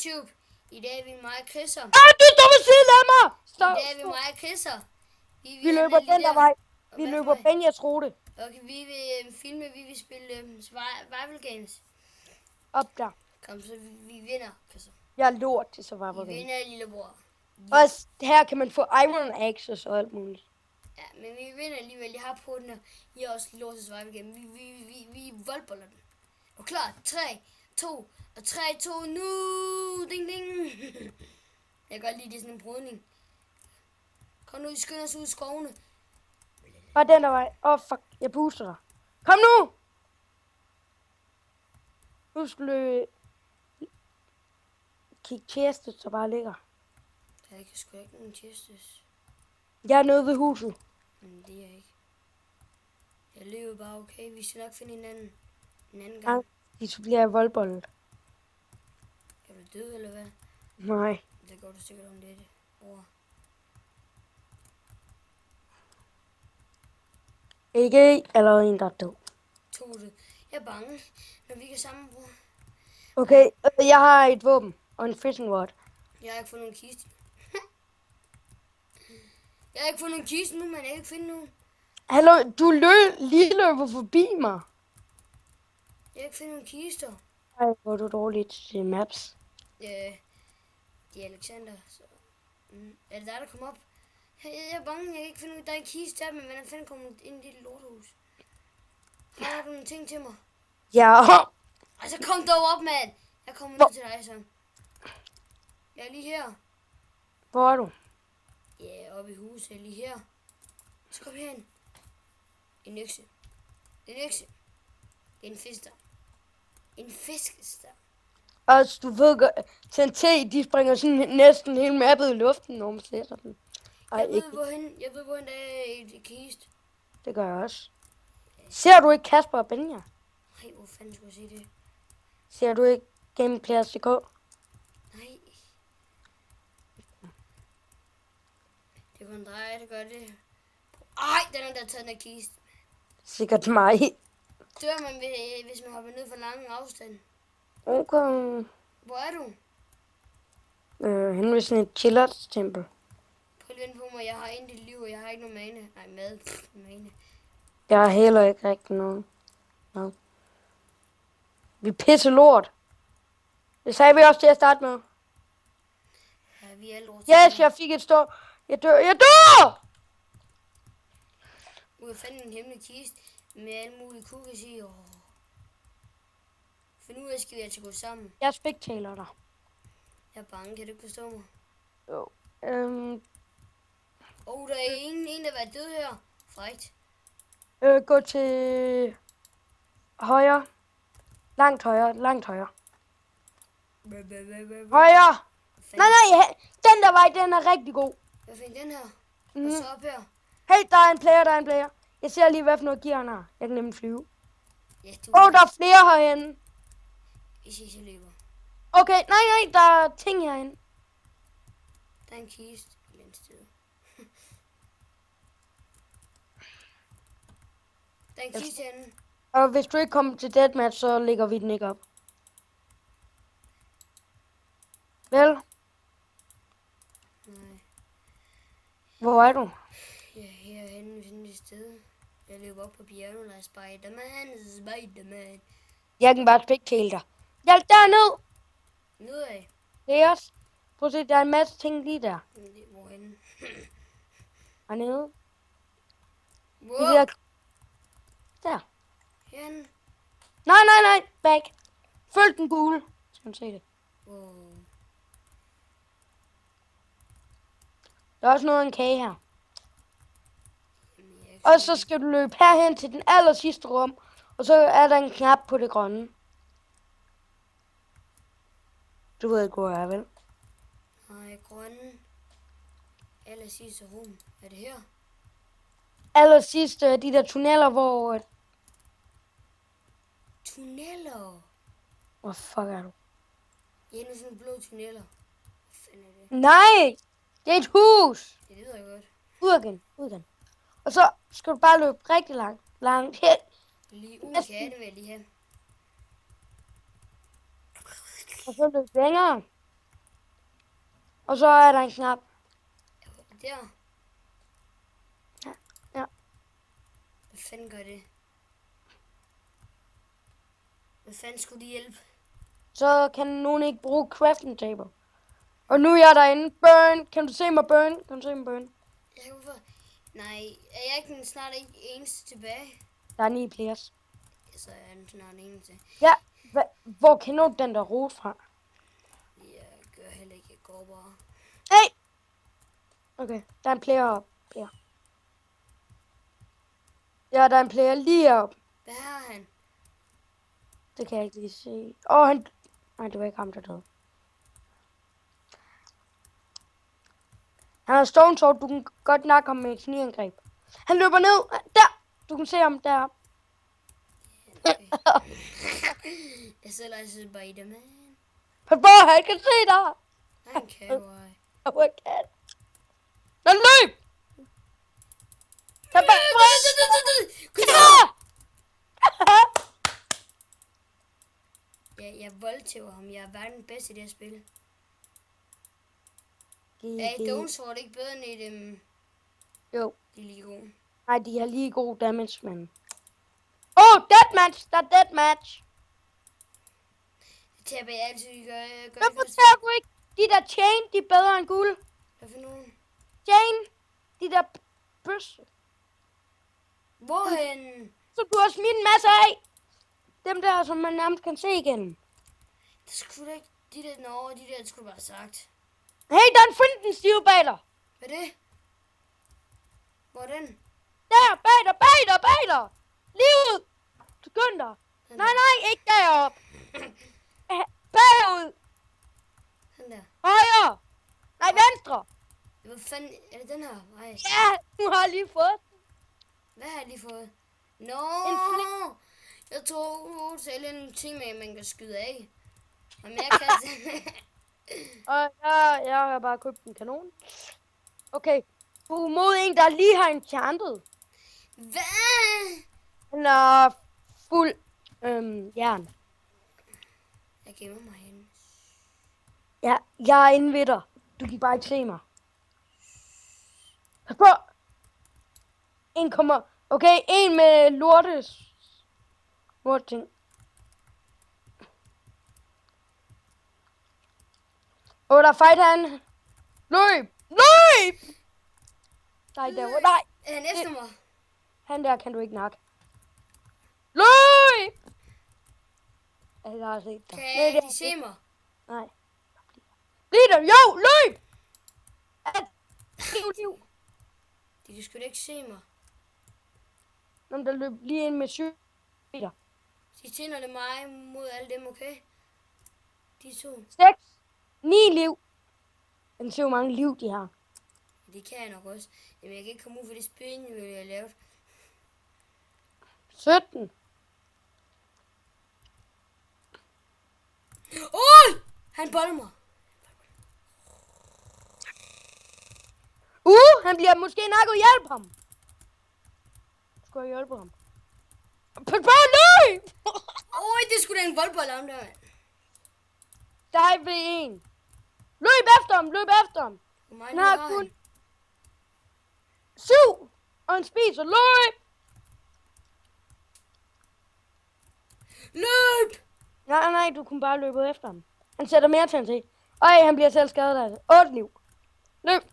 YouTube. I dag er vi meget Chris'er. Du er dumme side af mig! I dag er vi meget Chris'er. Vi løber den der vej. Vi løber Benjas rute. Okay, vi vil filme, vi vil spille survival games. Op der. Kom, så vi vinder, Chris'er. Jeg er lort til survival Vi games. vinder, lillebror. Også her kan man få iron axes og alt muligt. Ja, men vi vinder alligevel. Jeg har prøvet den, og I har også lort til survival game. Vi voldboller den. Og klar, 3, 2, 2, nu! Ding, ding! Jeg kan godt lide, det er sådan en brydning. Kom nu, I skynder os ud i skovene. Bare den der vej. Fuck, jeg booster dig. Kom nu! Husk at kigge chestet, så bare ligger. Der er sgu ikke nogen chests. Jeg er nede ved huset. Men det er jeg ikke. Jeg lever bare okay. Vi skal nok finde hinanden en anden Ja, gang. så bliver jeg voldbollet. Er du død, eller hvad? Nej. Det går du sikkert om lidt over. Ikke allerede en, der er død. Tog det. Jeg er bange, når vi kan sammenbruge. Okay, jeg har et våben og en fishing rod. Jeg har ikke fået nogen kiste. Jeg har ikke fået nogen kiste nu, men jeg kan ikke finde nogen. Hallo, du lige løber forbi mig. Jeg har ikke fundet nogen kister. Ej, hvor er du dårlig til maps. Det er Alexander. Så. Er det der kommer op? Jeg er bange, jeg kan ikke finde ud. Der er en kiste der, men hvordan fanden kommer ind i det lortehus? Har du nogle ting til mig? Ja. Altså kom dog op, mand! Jeg kommer ned til dig, så. Jeg er lige her. Hvor er du? Ja, oppe i huset. Jeg er lige her. Så kom hen. En økse. En økse. Det er en fiskestang. En fiskestang. Altså, du ved godt, TNT, de springer sådan næsten hele mappet i luften, når man sætter den. Ej, Jeg ikke. ved, hvorhen der er et kiste. Det gør jeg også. Ser du ikke Kasper og Benja? Nej, hvor fanden skulle jeg se det? Ser du ikke Gameplayers.dk? Nej. Det var en drej, der gør det. Ej, den er der taget den kiste. Sikkert mig. Dør man, hvis man hopper ned for lang afstand. Okay. Hvor er du? Henne ved sådan et chillers-tempel. Prøv lige at vente på mig. Jeg har intet liv, og jeg har ikke nogen mane. Nej, mane. Jeg har heller ikke rigtig noget. No. Vi er pisse lort. Det sagde vi også til at starte med. Ja, vi er lort. Yes, jeg fik et stort... Jeg dør! Jeg fandt en hemmelig kiste med alle mulige cookies i. For nu skal vi altså gå sammen. Jeg spectaler dig. Jeg er bange, kan du ikke forstå mig? Jo. Der er en, der var død her. Frækt. Gå til... højre. Langt højre. Højre! Nej, den der vej, den er rigtig god. Jeg finder den her. Og så op her. Hey, der er en player. Jeg ser lige, hvad for noget gear han har. Jeg kan nemlig flyve. Ja, der er flere herinde. Jeg siger, jeg løber. Okay, nej, der er ting herinde. Der er en kiste et eller andet sted. Der er en kiste herinde. Og hvis du ikke kommer til deathmatch, så lægger vi den ikke op. Vel? Nej. Hvor er du? Ja, herinde sådan et sted. Jeg løber op på bjerget, og er Spiderman. Jeg kan bare spectale dig. Hjælp derned! Nedad. Det er os. Prøv at se, der er en masse ting lige der. Hvorhenne? Hernede. Wow. De der... Der. Herinde. Nej. Back. Følg den gule. Skal man se det. Wow. Der er også noget af en kage her. Og så skal du løbe herhen til den aller sidste rum. Og så er der en knap på det grønne. Du ved ikke, hvor jeg er, vel? Nej, grønne. Aller sidste rum. Er det her? Aller sidste de der tunneller, hvor... Tunneller? Hvor fuck er du? Ja, nu sådan blå tunneller. Hvad fanden er det? Nej! Det er et hus! Det ved jeg godt. Ud igen. Og så skal du bare løbe rigtig langt hen. Lige ud kan det vel lige hen. Og så løbe længere. Og så er der en knap. Der. Ja, ja. Hvad fanden gør det? Hvad fanden skulle de hjælpe? Så kan nogen ikke bruge crafting table. Og nu er jeg derinde. Burn. Kan du se mig burn? Kan du se mig burn? Ja, hvorfor? Nej, er jeg ikke snart ikke eneste tilbage? Der er 9 players. Så er den snart eneste. Ja. Hvor kender du den der rot fra? Jeg gør heller ikke. Jeg går bare. Hey! Okay, der er en player op. Player. Ja, der er en player lige heroppe. Hvad har han? Det kan jeg ikke lige se. Han... Nej, det var ikke ham, der døde. Han har stone sword. Du kan godt nakke ham med et kniangreb. Han løber ned. Der! Du kan se ham der. Okay. Jeg selv er Spider-Man. Pas på, han kan se dig. Han kan jo ej. Okay. Den løb! Tag bag! Jeg voldtæver ham. Jeg er verdens bedste i det her spil. Er Stonesword ikke bedre end i dem? Jo. De er lige gode. Nej, de har lige god damage, men... Deathmatch! Der er deathmatch! Det taber jeg altid. Hvorfor tager du ikke de der chain? De er bedre end guld. Hvad for nogen? Chain! De der bøsse. Hvorhen? Så du har smidt en masse af. Dem der, som man nærmest kan se igen. Det skulle da ikke... De der skulle bare have sagt. Hey, der er en flinten stive bag dig. Hvad er det? Hvor er den? Der, bag dig. Livet. Skynd dig. Nej, ikke deroppe. Bagud. Sådan der. Højre. Nej, venstre. Hvad fanden... Er det den her? Nej. Ja, du har lige fået. Hvad har jeg lige fået? En Jeg tror selv en ting med, at man kan skyde af. Men jeg kan... Og jeg har bare købt en kanon. Okay. Du er mod en, der lige har enchanted. Hvad? Han er fuld jern. Jeg gemmer mig hen. Ja, jeg er inde ved dig. Du kan bare ikke se mig. Pas på! En kommer... Okay, en med lorting. Der er fight han. Løb! Nej. Er han efter mig? Han der kan du ikke nakke. Løb! Jeg har set dig. Kan de se mig? Nej. Bliv der! Jo! Løb! Liv. De kan sgu da ikke se mig. Nå, der løb lige ind med 7 meter. De tænder det mig mod alle dem, okay? De to. 6. 9 liv. Den ser, hvor mange liv de har. Det kan jeg nok også. Jamen, jeg kan ikke komme ud for det spil, jeg har lavet. 17. Oj! Han boller mig. Han bliver måske nakket. Hjælp ham. Skal jeg hjælpe ham? Pas på, løb! Oj, det skulle da en voldbold om der. Der ved en. Løb efter ham. Hvor meget Han har har kun han? 7. Og han spiser. Løb! Løb! Nej, du kunne bare løbe efter ham. Han sætter mere til til. Han bliver selv skadet af det. 8 liv. Løb!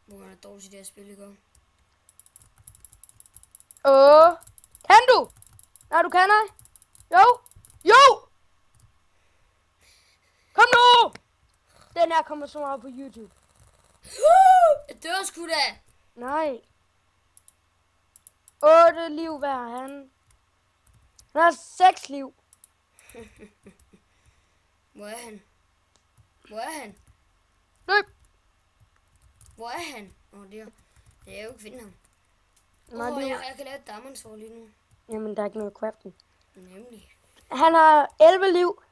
Hvor er dårligt i det her spil, ikke? Kan du? Nej, du kan ej. Jo! Kom nu! Den her kommer så meget på YouTube. Jeg dør sgu da. Nej. 8 liv hver han. Han har 6 liv. Hvor er han? Hvor er han? Løb! Hvor er han? Der. Jeg kan jo ikke finde ham. Nej, Jeg kan lave et diamondsår lige nu. Jamen, der er ikke noget crafting. Nemlig. Han har 11 liv.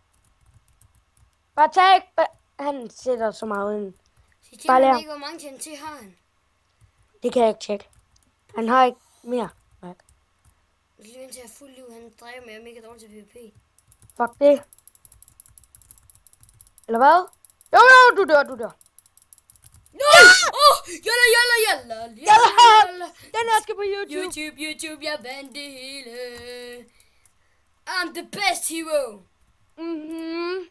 Bare tag. Han sætter så meget ind. Så Bare lær. ikke, hvor mange TNT har han? Det kan jeg ikke tjekke. Han har ikke mere. Jeg skal lige vente til at have fuld liv. Han drejer med, jeg er mega dårlig til PvP. Fuck det. Eller hvad? Jo, du dør. Nej! Jalla. Den her skal på YouTube. YouTube, jeg vandt det hele. I'm the best hero. Mhm.